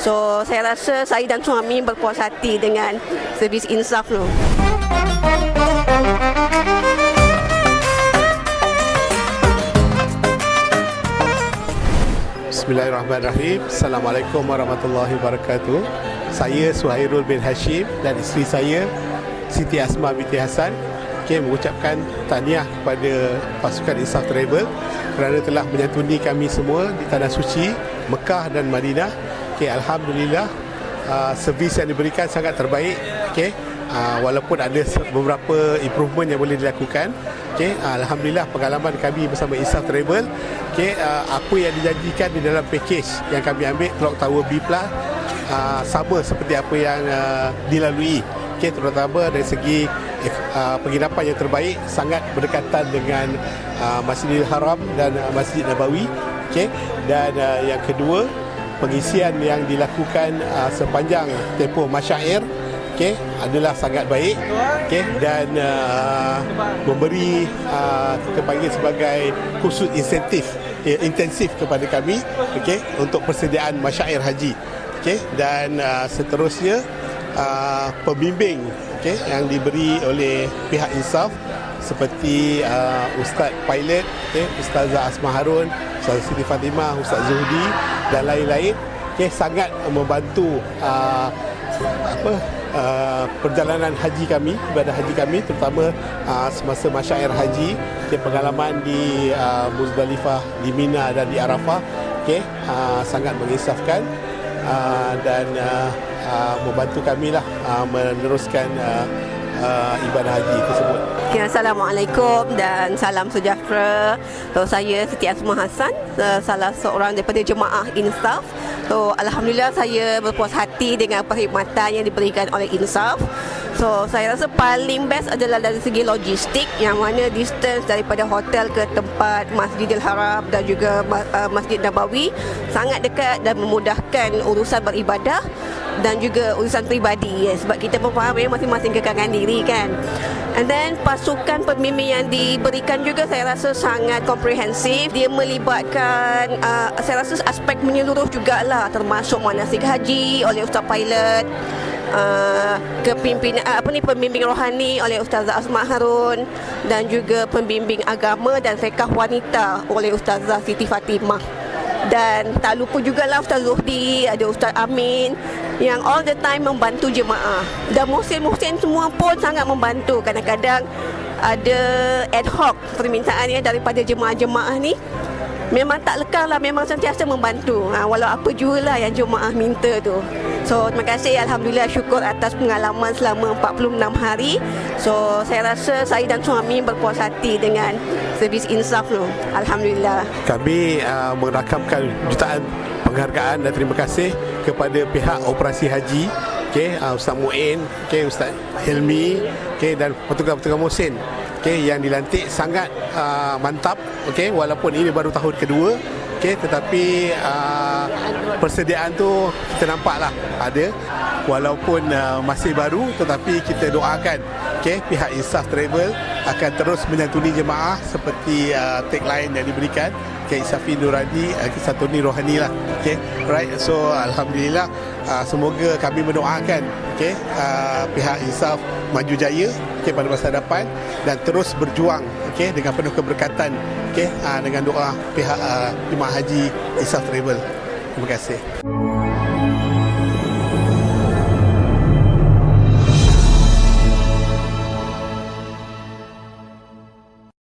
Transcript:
So saya rasa saya dan suami berpuas hati dengan servis Insaf tu. Bismillahirrahmanirrahim. Assalamualaikum warahmatullahi wabarakatuh. Saya Suhairul bin Hashim dan isteri saya Siti Asma binti Hassan mengucapkan tahniah kepada pasukan Insaf Travel kerana telah menyantuni kami semua di Tanah Suci, Mekah dan Madinah. Alhamdulillah, servis yang diberikan sangat terbaik. Walaupun ada beberapa improvement yang boleh dilakukan. Alhamdulillah, pengalaman kami bersama Insaf Travel, apa yang dijanjikan di dalam package yang kami ambil Clock Tower B+, sama seperti apa yang dilalui. Terutama dari segi penginapan yang terbaik, sangat berdekatan dengan Masjidil Haram dan Masjid Nabawi. Dan yang kedua, pengisian yang dilakukan sepanjang tempoh masyair adalah sangat baik, dan memberi kita panggil sebagai khusus intensif kepada kami untuk persediaan masyair haji. Dan seterusnya, pembimbing yang diberi oleh pihak Insaf seperti Ustaz Pilot, Ustazah Asma Harun, Ustazah Siti Fatimah, Ustaz Zuhdi dan lain-lain, sangat membantu perjalanan haji kami, ibadah haji kami, terutama semasa masyair haji, pengalaman di Muzdalifah, di Mina dan di Arafah, sangat mengisafkan dan membantu kami lah meneruskan ibadah haji tersebut. Assalamualaikum dan salam sejahtera. Saya Siti Asma Hassan, salah seorang daripada jemaah Insaf. Alhamdulillah, saya berpuas hati dengan perkhidmatan yang diberikan oleh Insaf. Saya rasa paling best adalah dari segi logistik, yang mana distance daripada hotel ke tempat Masjidil Haram dan juga Masjid Nabawi sangat dekat dan memudahkan urusan beribadah dan juga urusan peribadi, sebab kita pun faham masing-masing kekangan diri kan. And then pasukan pembimbing yang diberikan juga saya rasa sangat komprehensif. Dia melibatkan saya rasa aspek menyeluruh jugalah, termasuk manasik haji oleh Ustaz Pilot, kepimpinan pembimbing rohani oleh Ustazah Asma Harun, dan juga pembimbing agama dan fiqh wanita oleh Ustazah Siti Fatimah. Dan tak lupa jugalah Ustaz Zuhdi, ada Ustaz Amin yang all the time membantu jemaah. Dan muhsin-muhsin semua pun sangat membantu. Kadang-kadang ada ad hoc permintaan daripada jemaah-jemaah ni. Memang tak lekang lah, memang sentiasa membantu, walau apa jugalah yang jemaah minta tu. Terima kasih, Alhamdulillah, syukur atas pengalaman selama 46 hari. Saya rasa saya dan suami berpuas hati dengan servis Insaf tu. Alhamdulillah. Kami merakamkan jutaan penghargaan dan terima kasih kepada pihak operasi haji, Ustaz Mu'in, Ustaz Hilmi, dan petugas-petugas muhsin yang dilantik sangat mantap, walaupun ini baru tahun kedua, tetapi persediaan tu kita nampaklah ada, walaupun masih baru, tetapi kita doakan pihak Insaf Travel akan terus menyantuni jemaah seperti tagline yang diberikan, Isafi Nurani, Santuni Rohani lah. Right. So alhamdulillah, semoga kami mendoakan pihak Insaf maju jaya pada masa depan dan terus berjuang dengan penuh keberkatan dengan doa pihak jemaah haji Insaf Travel. Terima kasih.